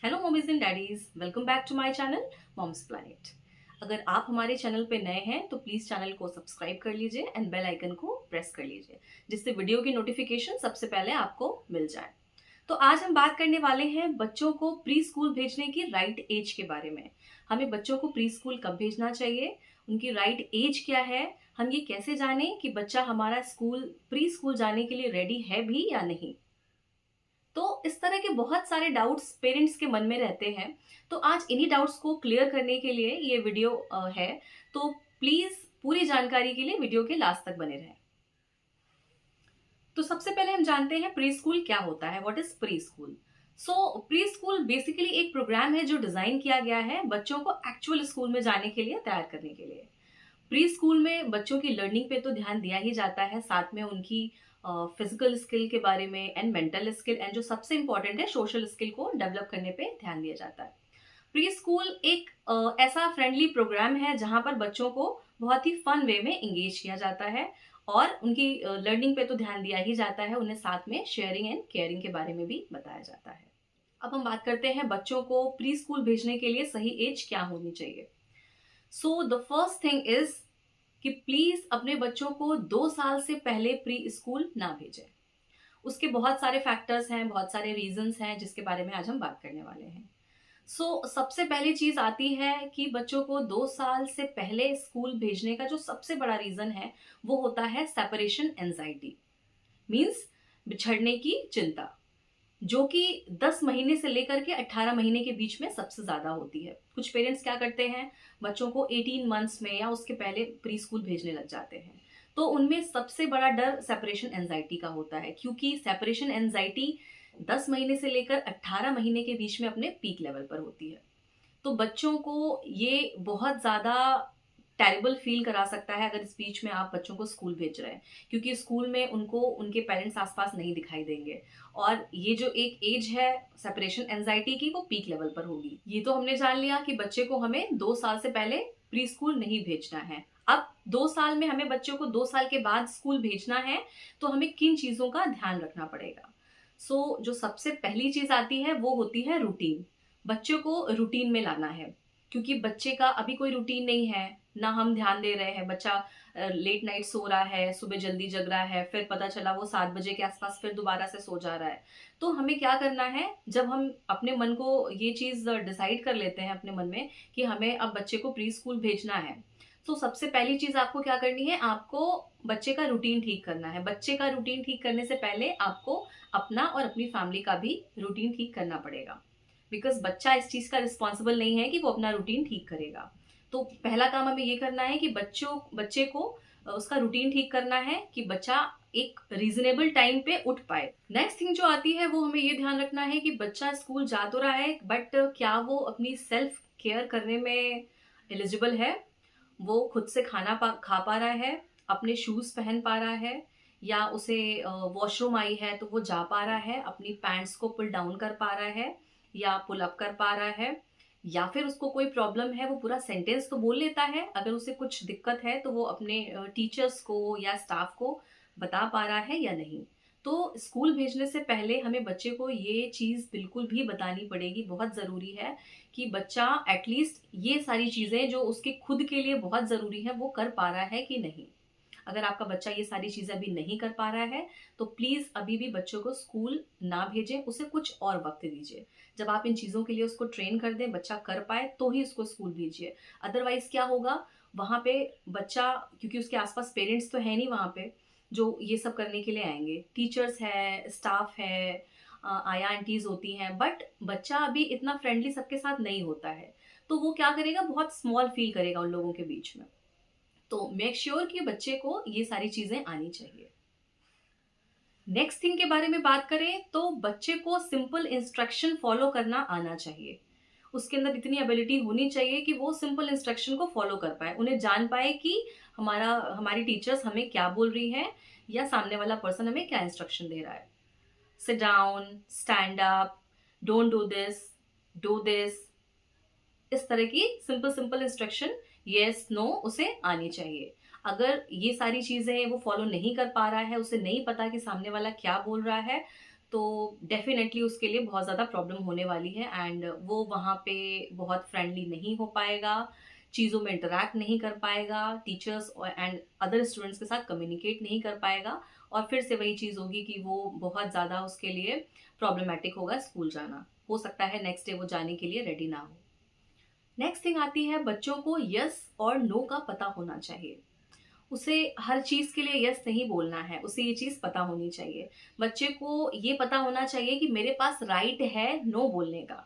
Hello mummies and daddies, welcome back to my channel Moms Planet. अगर आप हमारे channel पे नए हैं तो प्लीज चैनल को सब्सक्राइब कर लीजिए एंड बेल आइकन को प्रेस कर लीजिए, जिससे वीडियो की नोटिफिकेशन सबसे पहले आपको मिल जाए। तो आज हम बात करने वाले हैं बच्चों को प्री स्कूल भेजने की राइट एज के बारे में। हमें बच्चों को प्री स्कूल कब भेजना चाहिए, उनकी राइट एज क्या है, हम ये कैसे जाने कि बच्चा हमारा स्कूल प्री स्कूल जाने के लिए रेडी है भी या नहीं। तो इस तरह के बहुत सारे डाउट्स पेरेंट्स के मन में रहते हैं। तो आज इन्हीं डाउट्स को क्लियर करने के लिए ये वीडियो है। तो प्लीज पूरी जानकारी के लिए वीडियो के लास्ट तक बने रहें। तो सबसे पहले हम जानते हैं प्री स्कूल क्या होता है। What is pre school? So pre school basically एक प्रोग्राम है जो डिजाइन किया गया है बच्चों को एक्चुअल स्कूल में जाने के लिए तैयार करने के लिए। प्री स्कूल में बच्चों की लर्निंग पे तो ध्यान दिया ही जाता है, साथ में उनकी फिजिकल स्किल के बारे में एंड मेंटल स्किल एंड जो सबसे इंपॉर्टेंट है सोशल स्किल को डेवलप करने पे ध्यान दिया जाता है। प्री स्कूल एक ऐसा फ्रेंडली प्रोग्राम है जहां पर बच्चों को बहुत ही फन वे में एंगेज किया जाता है और उनकी लर्निंग पे तो ध्यान दिया ही जाता है, उन्हें साथ में शेयरिंग एंड केयरिंग के बारे में भी बताया जाता है। अब हम बात करते हैं बच्चों को प्री स्कूल भेजने के लिए सही एज क्या होनी चाहिए। So the first thing is कि प्लीज अपने बच्चों को 2 साल से पहले प्री स्कूल ना भेजें। उसके बहुत सारे फैक्टर्स हैं, बहुत सारे रीजंस हैं जिसके बारे में आज हम बात करने वाले हैं। सबसे पहली चीज आती है कि बच्चों को 2 साल से पहले स्कूल भेजने का जो सबसे बड़ा रीजन है वो होता है सेपरेशन एंजाइटी, मीन्स बिछड़ने की चिंता, जो कि 10 महीने से लेकर के 18 महीने के बीच में सबसे ज्यादा होती है। कुछ पेरेंट्स क्या करते हैं, बच्चों को 18 मंथ्स में या उसके पहले प्री स्कूल भेजने लग जाते हैं। तो उनमें सबसे बड़ा डर सेपरेशन एंजाइटी का होता है, क्योंकि सेपरेशन एंजाइटी 10 महीने से लेकर 18 महीने के बीच में अपने पीक लेवल पर होती है। तो बच्चों को ये बहुत ज्यादा टेरिबल फील करा सकता है अगर इस बीच में आप बच्चों को स्कूल भेज रहे हैं, क्योंकि स्कूल में उनको उनके पेरेंट्स आसपास नहीं दिखाई देंगे और ये जो एक एज है सेपरेशन एंजाइटी की वो पीक लेवल पर होगी। ये तो हमने जान लिया कि बच्चे को हमें 2 साल से पहले प्री स्कूल नहीं भेजना है। अब 2 साल में हमें बच्चों को 2 साल के बाद स्कूल भेजना है, तो हमें किन चीजों का ध्यान रखना पड़ेगा। जो सबसे पहली चीज आती है वो होती है रूटीन। बच्चों को रूटीन में लाना है, क्योंकि बच्चे का अभी कोई रूटीन नहीं है, ना हम ध्यान दे रहे हैं। बच्चा लेट नाइट सो रहा है, सुबह जल्दी जग रहा है, फिर पता चला वो 7 बजे के आसपास फिर दोबारा से सो जा रहा है। तो हमें क्या करना है, जब हम अपने मन को ये चीज डिसाइड कर लेते हैं अपने मन में कि हमें अब बच्चे को प्री स्कूल भेजना है, तो सबसे पहली चीज आपको क्या करनी है, आपको बच्चे का रूटीन ठीक करना है। बच्चे का रूटीन ठीक करने से पहले आपको अपना और अपनी फैमिली का भी रूटीन ठीक करना पड़ेगा, बिकॉज बच्चा इस चीज का रिस्पॉन्सिबल नहीं है कि वो अपना रूटीन ठीक करेगा। तो पहला काम हमें ये करना है कि बच्चे को उसका रूटीन ठीक करना है कि बच्चा एक रीजनेबल टाइम पे उठ पाए। नेक्स्ट थिंग जो आती है वो हमें ये ध्यान रखना है कि बच्चा स्कूल जा तो रहा है, बट क्या वो अपनी सेल्फ केयर करने में एलिजिबल है, वो खुद से खा पा रहा है, अपने शूज पहन पा रहा है, या उसे वॉशरूम आई है तो वो जा पा रहा है, अपनी पैंट्स को पुल डाउन कर पा रहा है या पुल अप कर पा रहा है, या फिर उसको कोई प्रॉब्लम है वो पूरा सेंटेंस तो बोल लेता है, अगर उसे कुछ दिक्कत है तो वो अपने टीचर्स को या स्टाफ को बता पा रहा है या नहीं। तो स्कूल भेजने से पहले हमें बच्चे को ये चीज बिल्कुल भी बतानी पड़ेगी, बहुत जरूरी है कि बच्चा एटलीस्ट ये सारी चीजें जो उसके खुद के लिए बहुत जरूरी है वो कर पा रहा है कि नहीं। अगर आपका बच्चा ये सारी चीजें अभी नहीं कर पा रहा है तो प्लीज अभी भी बच्चों को स्कूल ना भेजें, उसे कुछ और वक्त दीजिए। जब आप इन चीजों के लिए उसको ट्रेन कर दें, बच्चा कर पाए, तो ही उसको स्कूल भेजिए। अदरवाइज क्या होगा, वहां पे बच्चा, क्योंकि उसके आसपास पेरेंट्स तो है नहीं वहां पे जो ये सब करने के लिए आएंगे, टीचर्स है, स्टाफ है, आया आंटीज होती हैं, बट बच्चा अभी इतना फ्रेंडली सबके साथ नहीं होता है, तो वो क्या करेगा, बहुत स्मॉल फील करेगा उन लोगों के बीच में। तो मेक श्योर कि बच्चे को ये सारी चीजें आनी चाहिए। नेक्स्ट थिंग के बारे में बात करें तो बच्चे को सिंपल इंस्ट्रक्शन फॉलो करना आना चाहिए। उसके अंदर इतनी एबिलिटी होनी चाहिए कि वो सिंपल इंस्ट्रक्शन को फॉलो कर पाए, उन्हें जान पाए कि हमारी टीचर्स हमें क्या बोल रही है या सामने वाला पर्सन हमें क्या इंस्ट्रक्शन दे रहा है। Sit down, stand up, don't do this, do this, इस तरह की simple simple instruction, yes no, उसे आनी चाहिए। अगर ये सारी चीजें वो फॉलो नहीं कर पा रहा है, उसे नहीं पता कि सामने वाला क्या बोल रहा है, तो डेफिनेटली उसके लिए बहुत ज़्यादा प्रॉब्लम होने वाली है एंड वो वहाँ पे बहुत फ्रेंडली नहीं हो पाएगा, चीज़ों में इंटरैक्ट नहीं कर पाएगा, टीचर्स एंड अदर स्टूडेंट्स के साथ कम्युनिकेट नहीं कर पाएगा और फिर से वही चीज़ होगी कि वो बहुत ज़्यादा उसके लिए प्रॉब्लमेटिक होगा स्कूल जाना। हो सकता है नेक्स्ट डे वो जाने के लिए रेडी ना हो। नेक्स्ट थिंग आती है, बच्चों को यस और नो का पता होना चाहिए। उसे हर चीज़ के लिए यस नहीं बोलना है, उसे ये चीज़ पता होनी चाहिए। बच्चे को ये पता होना चाहिए कि मेरे पास राइट है नो बोलने का।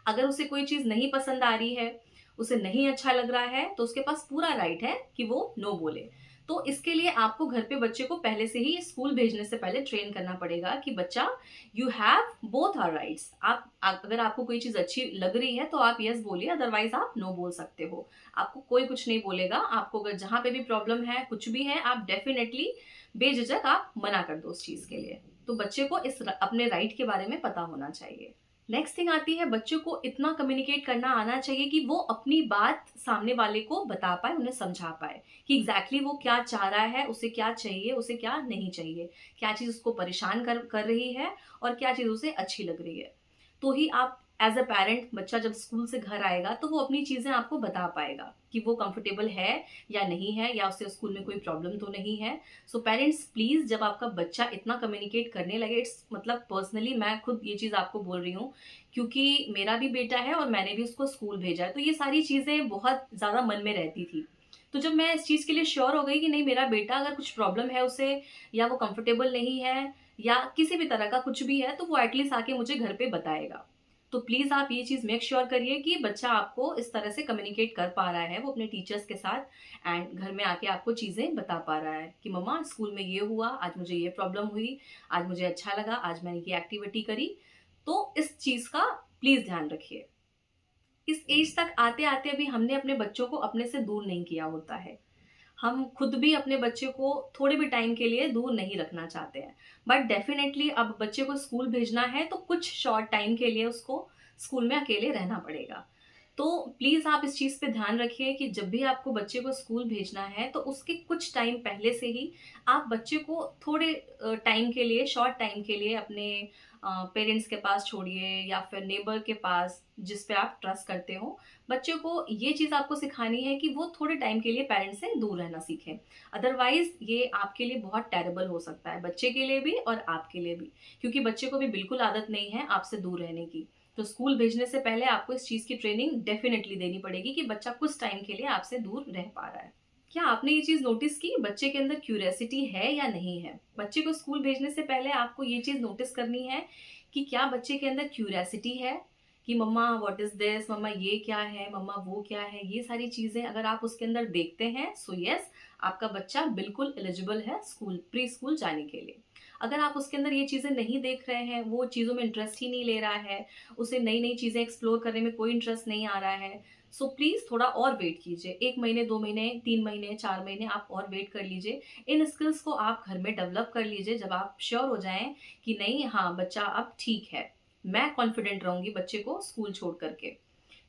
अगर उसे कोई चीज़ नहीं पसंद आ रही है, उसे नहीं अच्छा लग रहा है, तो उसके पास पूरा राइट है कि वो नो बोले। तो इसके लिए आपको घर पे बच्चे को पहले से ही स्कूल भेजने से पहले ट्रेन करना पड़ेगा कि बच्चा, you have both are rights. अगर आपको कोई चीज़ अच्छी लग रही है तो आप यस बोलिए, अदरवाइज आप नो बोल सकते हो। आपको कोई कुछ नहीं बोलेगा। आपको अगर जहां पे भी प्रॉब्लम है, कुछ भी है, आप डेफिनेटली बेझिझक आप मना कर दो उस चीज के लिए। तो बच्चे को अपने राइट के बारे में पता होना चाहिए। नेक्स्ट थिंग आती है, बच्चों को इतना कम्युनिकेट करना आना चाहिए कि वो अपनी बात सामने वाले को बता पाए, उन्हें समझा पाए कि एग्जैक्टली वो क्या चाह रहा है, उसे क्या चाहिए, उसे क्या नहीं चाहिए, क्या चीज उसको परेशान कर रही है और क्या चीज उसे अच्छी लग रही है। तो ही आप एज अ पेरेंट, बच्चा जब स्कूल से घर आएगा तो वो अपनी चीजें आपको बता पाएगा कि वो कंफर्टेबल है या नहीं है, या उसे स्कूल में कोई प्रॉब्लम तो नहीं है। सो पेरेंट्स प्लीज, जब आपका बच्चा इतना कम्युनिकेट करने लगे, इट्स मतलब पर्सनली मैं खुद ये चीज आपको बोल रही हूँ क्योंकि मेरा भी बेटा है और मैंने भी उसको स्कूल भेजा है, तो ये सारी चीजें बहुत ज्यादा मन में रहती थी। तो जब मैं इस चीज के लिए श्योर हो गई कि नहीं, मेरा बेटा अगर कुछ प्रॉब्लम है उसे, या वो कंफर्टेबल नहीं है, या किसी भी तरह का कुछ भी है, तो वो एटलीस्ट आके मुझे घर पे बताएगा। तो प्लीज आप ये चीज मेक श्योर करिए कि बच्चा आपको इस तरह से कम्युनिकेट कर पा रहा है, वो अपने टीचर्स के साथ एंड घर में आके आपको चीजें बता पा रहा है कि मम्मा स्कूल में ये हुआ, आज मुझे ये प्रॉब्लम हुई, आज मुझे अच्छा लगा, आज मैंने ये एक्टिविटी करी। तो इस चीज का प्लीज ध्यान रखिए। इस एज तक आते आते भी हमने अपने बच्चों को अपने से दूर नहीं किया होता है। हम खुद भी अपने बच्चे को थोड़े भी टाइम के लिए दूर नहीं रखना चाहते हैं, बट डेफिनेटली अब बच्चे को स्कूल भेजना है तो कुछ शॉर्ट टाइम के लिए उसको स्कूल में अकेले रहना पड़ेगा। तो प्लीज आप इस चीज पे ध्यान रखिए कि जब भी आपको बच्चे को स्कूल भेजना है तो उसके कुछ टाइम पहले से ही आप बच्चे को थोड़े टाइम के लिए, शॉर्ट टाइम के लिए अपने पेरेंट्स के पास छोड़िए या फिर नेबर के पास जिस पे आप ट्रस्ट करते हो। बच्चे को ये चीज आपको सिखानी है कि वो थोड़े टाइम के लिए पेरेंट्स से दूर रहना सीखें। अदरवाइज ये आपके लिए बहुत टेरेबल हो सकता है, बच्चे के लिए भी और आपके लिए भी, क्योंकि बच्चे को भी बिल्कुल आदत नहीं है आपसे दूर रहने की। तो स्कूल भेजने से पहले आपको इस चीज की ट्रेनिंग डेफिनेटली देनी पड़ेगी कि बच्चा कुछ टाइम के लिए आपसे दूर रह पा रहा है। क्या आपने ये चीज नोटिस की, बच्चे के अंदर क्यूरियोसिटी है या नहीं है? बच्चे को स्कूल भेजने से पहले आपको ये चीज नोटिस करनी है कि क्या बच्चे के अंदर क्यूरियोसिटी है कि मम्मा व्हाट इज दिस, मम्मा ये क्या है, मम्मा वो क्या है। ये सारी चीजें अगर आप उसके अंदर देखते हैं, सो यस, आपका बच्चा बिल्कुल एलिजिबल है स्कूल, प्री स्कूल जाने के लिए। अगर आप उसके अंदर ये चीजें नहीं देख रहे हैं, वो चीजों में इंटरेस्ट ही नहीं ले रहा है, उसे नई नई चीजें एक्सप्लोर करने में कोई इंटरेस्ट नहीं आ रहा है, सो प्लीज थोड़ा और वेट कीजिए। 1 महीने, 2 महीने, 3 महीने, 4 महीने आप और वेट कर लीजिए। इन स्किल्स को आप घर में डेवलप कर लीजिए। जब आप श्योर हो जाएं कि नहीं, हाँ बच्चा अब ठीक है, मैं कॉन्फिडेंट रहूंगी बच्चे को स्कूल छोड़ करके,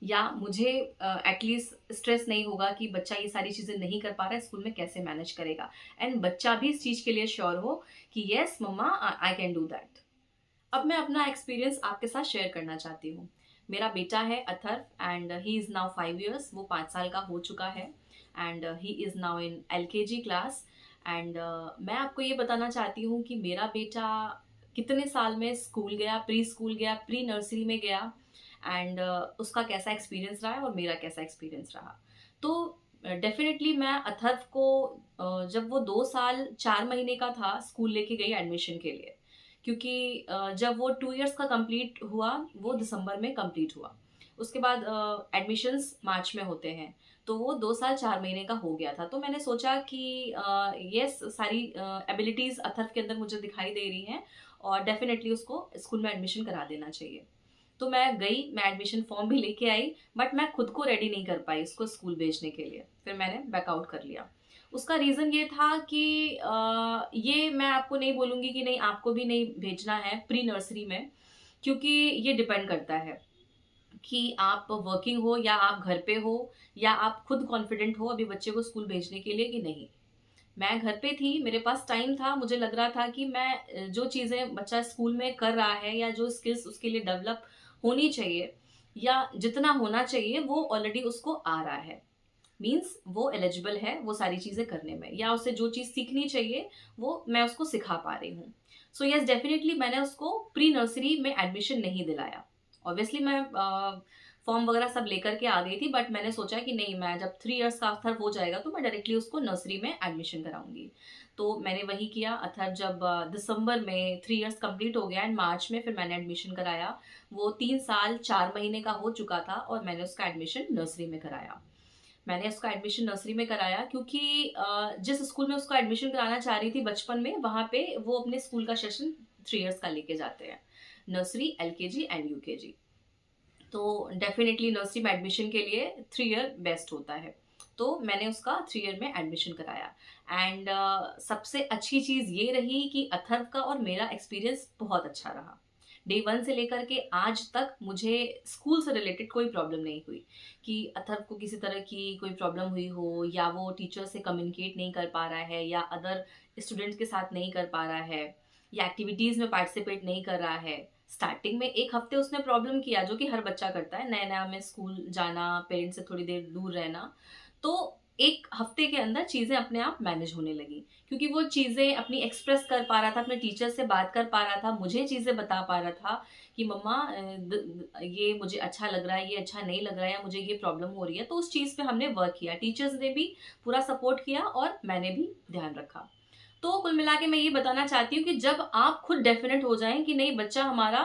या मुझे एटलीस्ट स्ट्रेस नहीं होगा कि बच्चा ये सारी चीजें नहीं कर पा रहा है, स्कूल में कैसे मैनेज करेगा, एंड बच्चा भी इस चीज के लिए श्योर हो कि yes mamma, I can do that. अब मैं अपना एक्सपीरियंस आपके साथ शेयर करना चाहती हूँ। मेरा बेटा है Atharva and he is now 5 years, वो 5 साल का हो चुका है and he is now in LKG class. And मैं आपको ये बताना चाहती हूँ कि मेरा बेटा कितने साल में स्कूल गया, प्री स्कूल गया, प्री नर्सरी में गया, एंड उसका कैसा एक्सपीरियंस रहा है और मेरा कैसा एक्सपीरियंस रहा। तो डेफिनेटली मैं अथर्व को जब वो 2 साल 4 महीने का था स्कूल लेके गई एडमिशन के लिए, क्योंकि जब वो 2 years का कंप्लीट हुआ, वो दिसंबर में कंप्लीट हुआ, उसके बाद एडमिशन्स मार्च में होते हैं, तो वो 2 साल 4 महीने का हो गया था। तो मैंने सोचा कि यस, सारी एबिलिटीज अथर्व के अंदर मुझे दिखाई दे रही हैं और डेफिनेटली उसको स्कूल में एडमिशन करा देना चाहिए। तो मैं गई, मैं एडमिशन फॉर्म भी लेके आई, बट मैं खुद को रेडी नहीं कर पाई उसको स्कूल भेजने के लिए, फिर मैंने बैकआउट कर लिया। उसका रीज़न ये था कि ये मैं आपको नहीं बोलूँगी कि नहीं आपको भी नहीं भेजना है प्री नर्सरी में, क्योंकि ये डिपेंड करता है कि आप वर्किंग हो या आप घर पे हो, या आप खुद कॉन्फिडेंट हो अभी बच्चे को स्कूल भेजने के लिए कि नहीं। मैं घर पे थी, मेरे पास टाइम था, मुझे लग रहा था कि मैं जो चीज़ें बच्चा स्कूल में कर रहा है या जो स्किल्स उसके लिए डेवलप होनी चाहिए या जितना होना चाहिए वो ऑलरेडी उसको आ रहा है। मीन्स वो एलिजिबल है वो सारी चीज़ें करने में, या उसे जो चीज़ सीखनी चाहिए वो मैं उसको सिखा पा रही हूँ। सो यस, डेफिनेटली मैंने उसको प्री नर्सरी में एडमिशन नहीं दिलाया। ऑब्वियसली मैं फॉर्म वगैरह सब लेकर के आ गई थी, बट मैंने सोचा कि नहीं, मैं जब 3 इयर्स का अथर्व हो जाएगा तो मैं डायरेक्टली उसको नर्सरी में एडमिशन कराऊंगी। तो मैंने वही किया। अथर्व जब दिसंबर में 3 इयर्स कंप्लीट हो गया एंड मार्च में फिर मैंने एडमिशन कराया। वो 3 साल 4 महीने का हो चुका था और मैंने उसका एडमिशन नर्सरी में कराया। मैंने उसका एडमिशन नर्सरी में कराया क्योंकि जिस स्कूल में उसको एडमिशन कराना चाह रही थी बचपन में, वहाँ पे वो अपने स्कूल का सेशन 3 इयर्स का लेके जाते हैं, नर्सरी, एलकेजी एंड यूकेजी। तो डेफिनेटली नर्सरी में एडमिशन के लिए 3 ईयर बेस्ट होता है। तो मैंने उसका 3 ईयर में एडमिशन कराया एंड सबसे अच्छी चीज़ ये रही कि अथर्व का और मेरा एक्सपीरियंस बहुत अच्छा रहा। डे 1 से लेकर के आज तक मुझे स्कूल से रिलेटेड कोई प्रॉब्लम नहीं हुई कि अथर्व को किसी तरह की कोई प्रॉब्लम हुई हो या वो टीचर से कम्युनिकेट नहीं कर पा रहा है या अदर स्टूडेंट्स के साथ नहीं कर पा रहा है या एक्टिविटीज़ में पार्टिसिपेट नहीं कर रहा है। स्टार्टिंग में 1 हफ्ते उसने प्रॉब्लम किया, जो कि हर बच्चा करता है, नया नया में स्कूल जाना, पेरेंट्स से थोड़ी देर दूर रहना। तो 1 हफ्ते के अंदर चीज़ें अपने आप मैनेज होने लगी क्योंकि वो चीज़ें अपनी एक्सप्रेस कर पा रहा था, अपने टीचर से बात कर पा रहा था, मुझे चीज़ें बता पा रहा था कि मम्मा ये मुझे अच्छा लग रहा है, ये अच्छा नहीं लग रहा है, या मुझे ये प्रॉब्लम हो रही है। तो उस चीज़ पे हमने वर्क किया, टीचर्स ने भी पूरा सपोर्ट किया और मैंने भी ध्यान रखा। तो कुल मिला के मैं ये बताना चाहती हूँ कि जब आप खुद डेफिनेट हो जाएं कि नहीं, बच्चा हमारा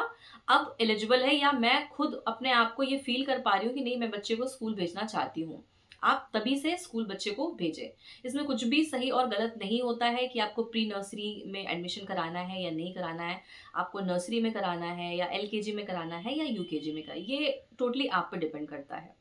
अब एलिजिबल है, या मैं खुद अपने आप को ये फील कर पा रही हूँ कि नहीं, मैं बच्चे को स्कूल भेजना चाहती हूँ, आप तभी से स्कूल बच्चे को भेजें। इसमें कुछ भी सही और गलत नहीं होता है कि आपको प्री नर्सरी में एडमिशन कराना है या नहीं कराना है, आपको नर्सरी में कराना है या एलकेजी में कराना है या यूकेजी में कराना, ये टोटली आप पर डिपेंड करता है।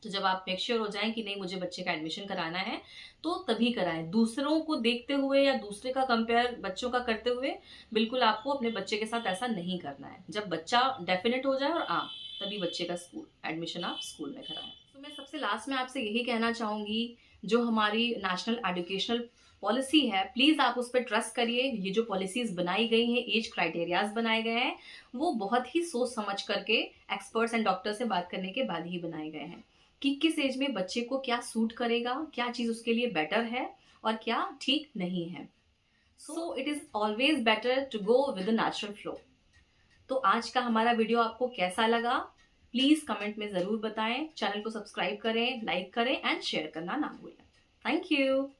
तो जब आप मेक श्योर हो जाएं कि नहीं, मुझे बच्चे का एडमिशन कराना है, तो तभी कराएं। दूसरों को देखते हुए या दूसरे का कंपेयर बच्चों का करते हुए बिल्कुल आपको अपने बच्चे के साथ ऐसा नहीं करना है। जब बच्चा डेफिनेट हो जाए और आप तभी बच्चे का स्कूल एडमिशन आप स्कूल में कराएं। तो मैं सबसे लास्ट में आपसे यही कहना चाहूंगी, जो हमारी नेशनल एजुकेशनल पॉलिसी है, प्लीज आप उस पर ट्रस्ट करिए। ये जो पॉलिसीज बनाई गई हैं, एज क्राइटेरियाज बनाए गए हैं, वो बहुत ही सोच समझ करके एक्सपर्ट्स एंड डॉक्टर से बात करने के बाद ही बनाए गए हैं कि किस एज में बच्चे को क्या सूट करेगा, क्या चीज उसके लिए बेटर है और क्या ठीक नहीं है। So it is always better to go with the natural flow. तो आज का हमारा वीडियो आपको कैसा लगा, प्लीज कमेंट में जरूर बताएं। चैनल को सब्सक्राइब करें, लाइक करें एंड शेयर करना ना भूलें। Thank you.